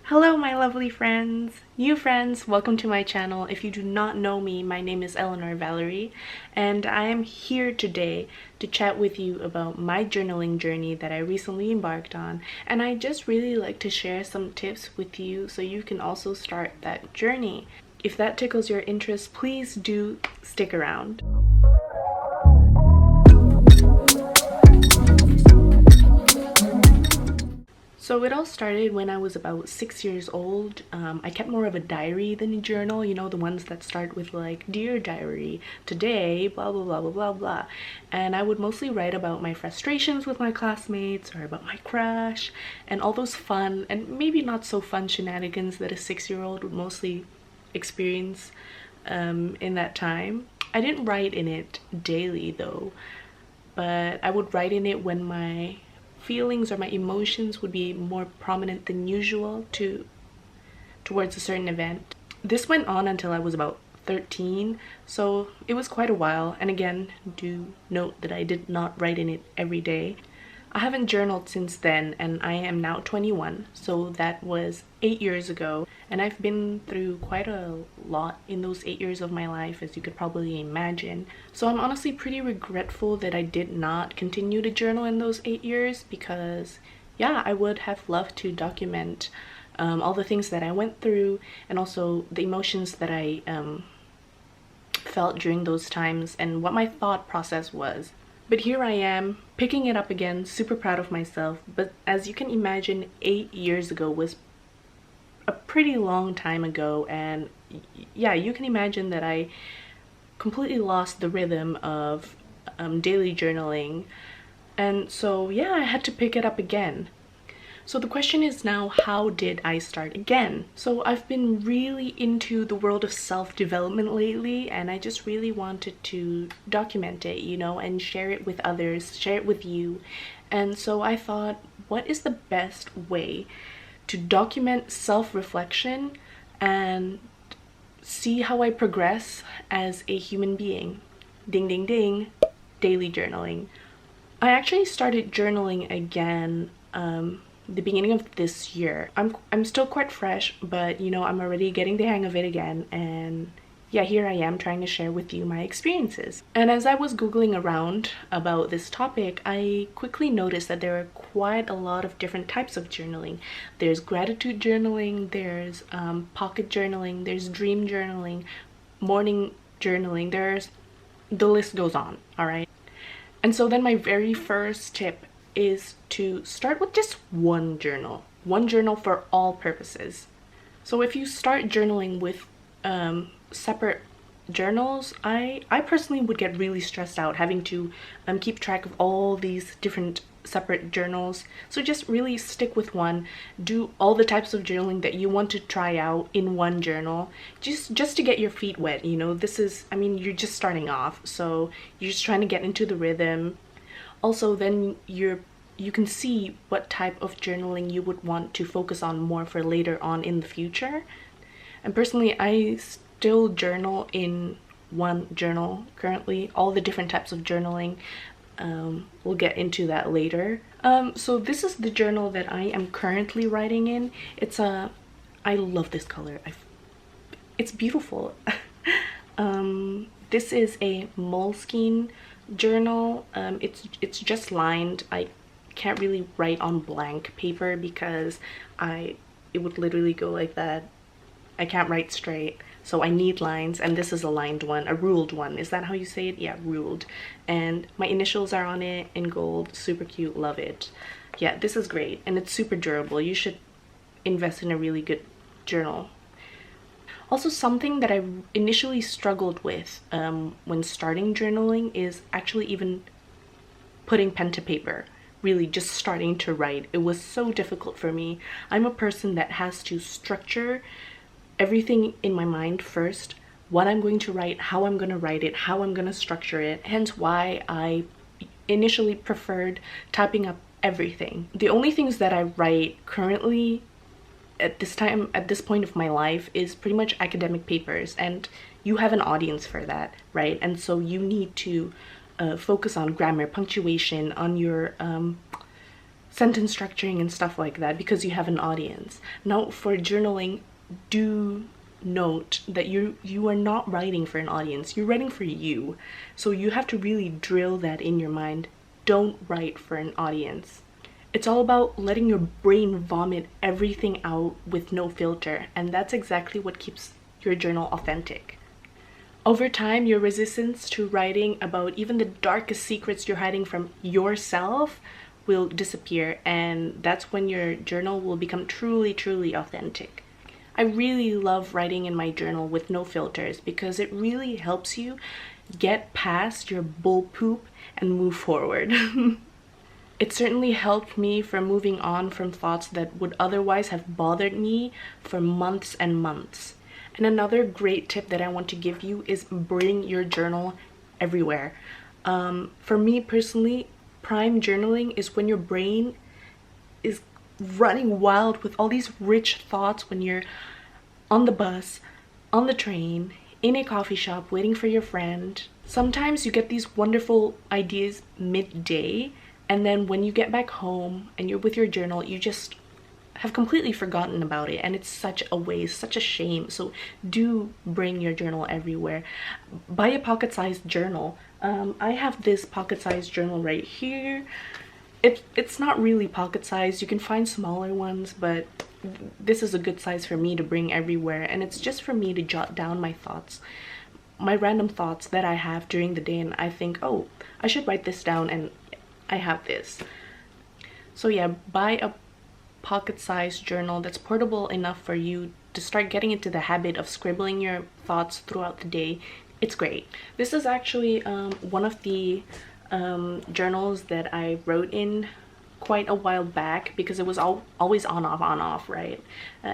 Hello my lovely friends! New friends, welcome to my channel. If you do not know me, my name is Eleanor Valerie and I am here today to chat with you about my journaling journey that I recently embarked on, and I just really like to share some tips with you so you can also start that journey. If that tickles your interest, please do stick around. So it all started when I was about 6 years old. I kept more of a diary than a journal, you know, the ones that start with like, "Dear Diary, today, blah blah blah blah blah blah." And I would mostly write about my frustrations with my classmates or about my crush and all those fun and maybe not so fun shenanigans that a 6-year-old would mostly experience in that time. I didn't write in it daily though, but I would write in it when my feelings or my emotions would be more prominent than usual towards a certain event. This went on until I was about 13, so it was quite a while. And again, do note that I did not write in it every day. I haven't journaled since then, and I am now 21, so that was 8 years ago, and I've been through quite a lot in those 8 years of my life, as you could probably imagine. So I'm honestly pretty regretful that I did not continue to journal in those 8 years, because yeah, I would have loved to document all the things that I went through and also the emotions that I felt during those times and what my thought process was. But here I am, picking it up again, super proud of myself. But as you can imagine, 8 years ago was a pretty long time ago, and yeah, you can imagine that I completely lost the rhythm of daily journaling. And so yeah, I had to pick it up again. So the question is now, how did I start again? So I've been really into the world of self-development lately, and I just really wanted to document it, you know, and share it with others, share it with you. And so I thought, what is the best way to document self-reflection and see how I progress as a human being? Ding ding ding, daily journaling. I actually started journaling again the beginning of this year. I'm still quite fresh, but you know, I'm already getting the hang of it again, and yeah, here I am trying to share with you my experiences. And as I was googling around about this topic, I quickly noticed that there are quite a lot of different types of journaling. There's gratitude journaling, there's pocket journaling, there's dream journaling, morning journaling, the list goes on, all right? And so then my very first tip is to start with just one journal for all purposes. So if you start journaling with separate journals, I personally would get really stressed out having to keep track of all these different separate journals. So just really stick with one. Do all the types of journaling that you want to try out in one journal, just to get your feet wet, you know. This is, I mean, you're just starting off, so you're just trying to get into the rhythm. Also, then you can see what type of journaling you would want to focus on more for later on in the future. And personally, I still journal in one journal currently, all the different types of journaling. We'll get into that later. So this is the journal that I am currently writing in. I love this color. It's beautiful. This is a Moleskine journal. It's just lined. I can't really write on blank paper because it would literally go like that. I can't write straight, so I need lines, and this is a lined one, a ruled one. Is that how you say it? Yeah, ruled. And my initials are on it in gold. Super cute, love it. Yeah, this is great, and it's super durable. You should invest in a really good journal. Also, something that I initially struggled with when starting journaling is actually even putting pen to paper. Really just starting to write. It was so difficult for me. I'm a person that has to structure everything in my mind first. What I'm going to write, how I'm going to write it, how I'm going to structure it. Hence why I initially preferred typing up everything. The only things that I write currently at this point of my life is pretty much academic papers, and you have an audience for that, right? And so you need to focus on grammar, punctuation, on your sentence structuring and stuff like that because you have an audience. Now for journaling, do note that you are not writing for an audience, you're writing for you. So you have to really drill that in your mind. Don't write for an audience. It's all about letting your brain vomit everything out with no filter, and that's exactly what keeps your journal authentic. Over time, your resistance to writing about even the darkest secrets you're hiding from yourself will disappear, and that's when your journal will become truly, truly authentic. I really love writing in my journal with no filters because it really helps you get past your bull poop and move forward. It certainly helped me from moving on from thoughts that would otherwise have bothered me for months and months. And another great tip that I want to give you is bring your journal everywhere. For me personally, prime journaling is when your brain is running wild with all these rich thoughts when you're on the bus, on the train, in a coffee shop, waiting for your friend. Sometimes you get these wonderful ideas midday, and then when you get back home and you're with your journal, you just have completely forgotten about it, and it's such a waste, such a shame. So do bring your journal everywhere. Buy a pocket-sized journal. I have this pocket-sized journal right here. It's not really pocket-sized. You can find smaller ones, but this is a good size for me to bring everywhere, and it's just for me to jot down my thoughts, my random thoughts that I have during the day, and I think, oh, I should write this down, and I have this. So yeah, buy a pocket-sized journal that's portable enough for you to start getting into the habit of scribbling your thoughts throughout the day. It's great. This is actually one of the journals that I wrote in quite a while back because it was always on off, right?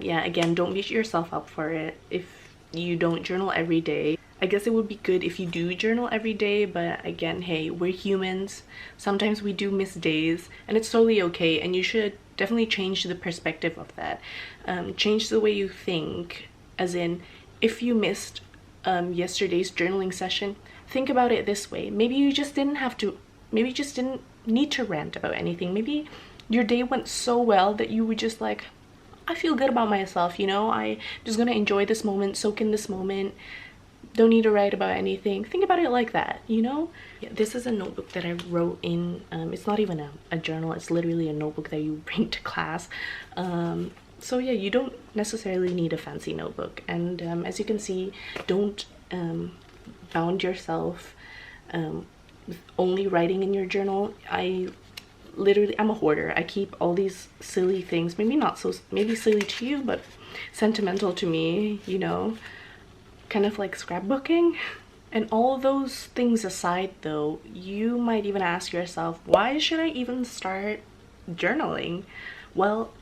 Yeah, again, don't beat yourself up for it if you don't journal every day. I guess it would be good if you do journal every day, but again, hey, we're humans. Sometimes we do miss days, and it's totally okay, and you should definitely change the perspective of that. Change the way you think, as in, if you missed yesterday's journaling session, think about it this way. Maybe you just didn't need to rant about anything. Maybe your day went so well that you were just like, I feel good about myself, you know, I just gonna enjoy this moment, soak in this moment, don't need to write about anything. Think about it like that, you know? Yeah, this is a notebook that I wrote in. It's not even a journal, it's literally a notebook that you bring to class. So yeah, you don't necessarily need a fancy notebook, and as you can see, don't bound yourself with only writing in your journal. I'm a hoarder. I keep all these silly things, maybe silly to you, but sentimental to me, you know, kind of like scrapbooking. And all those things aside though, you might even ask yourself, why should I even start journaling? Well,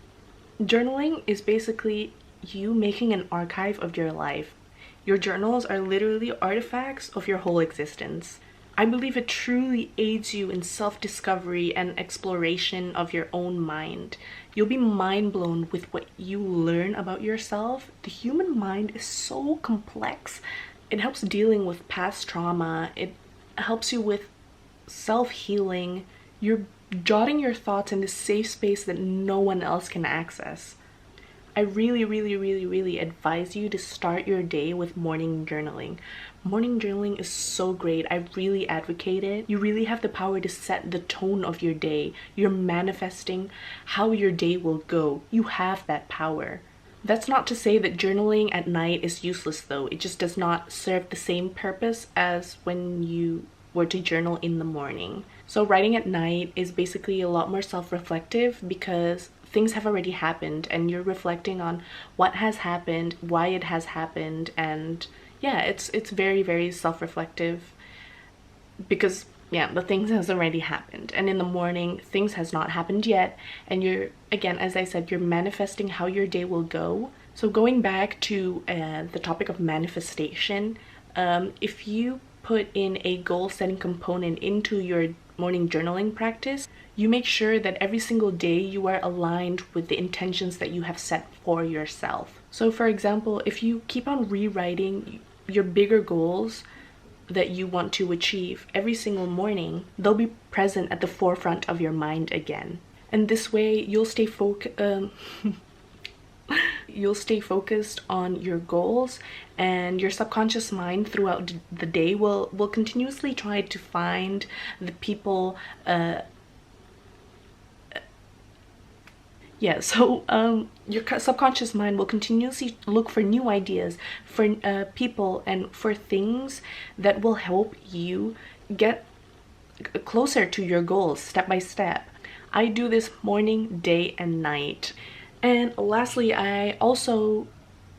journaling is basically you making an archive of your life. Your journals are literally artifacts of your whole existence. I believe it truly aids you in self-discovery and exploration of your own mind. You'll be mind-blown with what you learn about yourself. The human mind is so complex. It helps dealing with past trauma. It helps you with self-healing. You're jotting your thoughts in this safe space that no one else can access. I really advise you to start your day with morning journaling. Morning journaling is so great. I really advocate it. You really have the power to set the tone of your day. You're manifesting how your day will go. You have that power. That's not to say that journaling at night is useless though. It just does not serve the same purpose as when you were to journal in the morning. So writing at night is basically a lot more self-reflective because things have already happened and you're reflecting on what has happened, why it has happened, and yeah, it's very self-reflective because yeah, the things has already happened. And in the morning, things has not happened yet, and you're, again, as I said, you're manifesting how your day will go. So going back to the topic of manifestation, if you put in a goal setting component into your morning journaling practice, you make sure that every single day you are aligned with the intentions that you have set for yourself. So for example, if you keep on rewriting your bigger goals that you want to achieve every single morning, they'll be present at the forefront of your mind again. and this way you'll stay you'll stay focused on your goals, and your subconscious mind throughout the day will continuously try to find the people yeah, so your subconscious mind will continuously look for new ideas, for people and for things that will help you get closer to your goals step by step. I do this morning, day, and night. And lastly, I also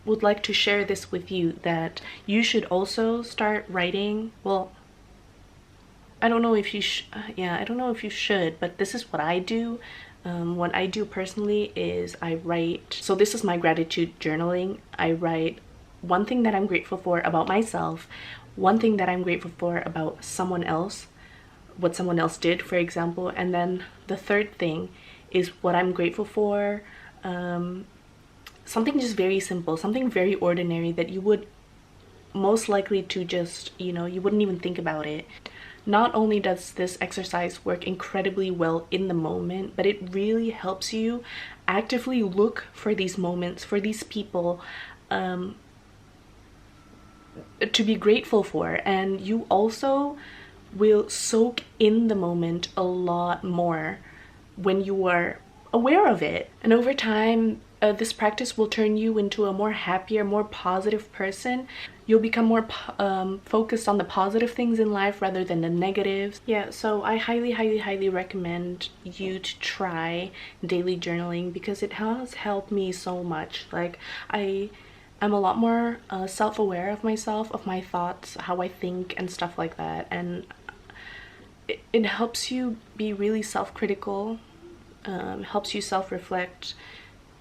would like to share this with you, that you should also start writing. Well, I don't know if you I don't know if you should, but this is what I do. What I do personally is I write, so this is my gratitude journaling. I write one thing that I'm grateful for about myself, one thing that I'm grateful for about someone else, what someone else did, for example, and then the third thing is what I'm grateful for, something just very simple, something very ordinary that you would most likely to just, you know, you wouldn't even think about it. Not only does this exercise work incredibly well in the moment, but it really helps you actively look for these moments, for these people to be grateful for. And you also will soak in the moment a lot more when you are aware of it. And over time, this practice will turn you into a more happier, more positive person. You'll become more focused on the positive things in life rather than the negatives. Yeah, so I highly recommend you to try daily journaling, because it has helped me so much. Like, I'm a lot more self-aware of myself, of my thoughts, how I think and stuff like that. And it helps you be really self-critical, helps you self-reflect.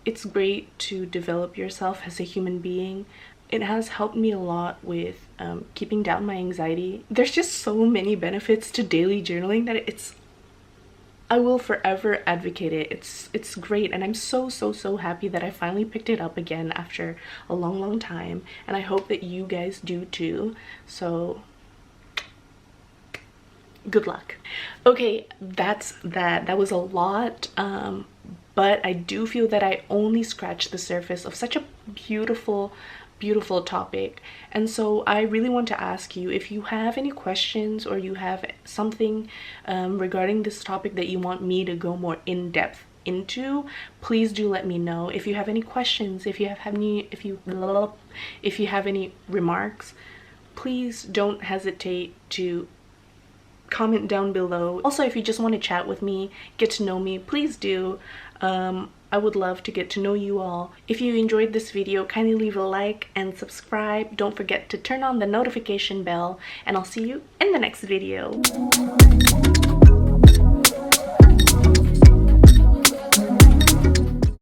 It's great to develop yourself as a human being. It has helped me a lot with keeping down my anxiety. There's just so many benefits to daily journaling that I will forever advocate it. It's great, and I'm so happy that I finally picked it up again after a long time, and I hope that you guys do too. So good luck. Okay, that's that. That was a lot, but I do feel that I only scratched the surface of such a beautiful topic. And so I really want to ask you, if you have any questions or you have something regarding this topic that you want me to go more in depth into, please do let me know. If you have any questions, if you have any remarks, please don't hesitate to comment down below. Also, if you just want to chat with me, get to know me, please do. I would love to get to know you all. If you enjoyed this video, kindly leave a like and subscribe. Don't forget to turn on the notification bell, and I'll see you in the next video.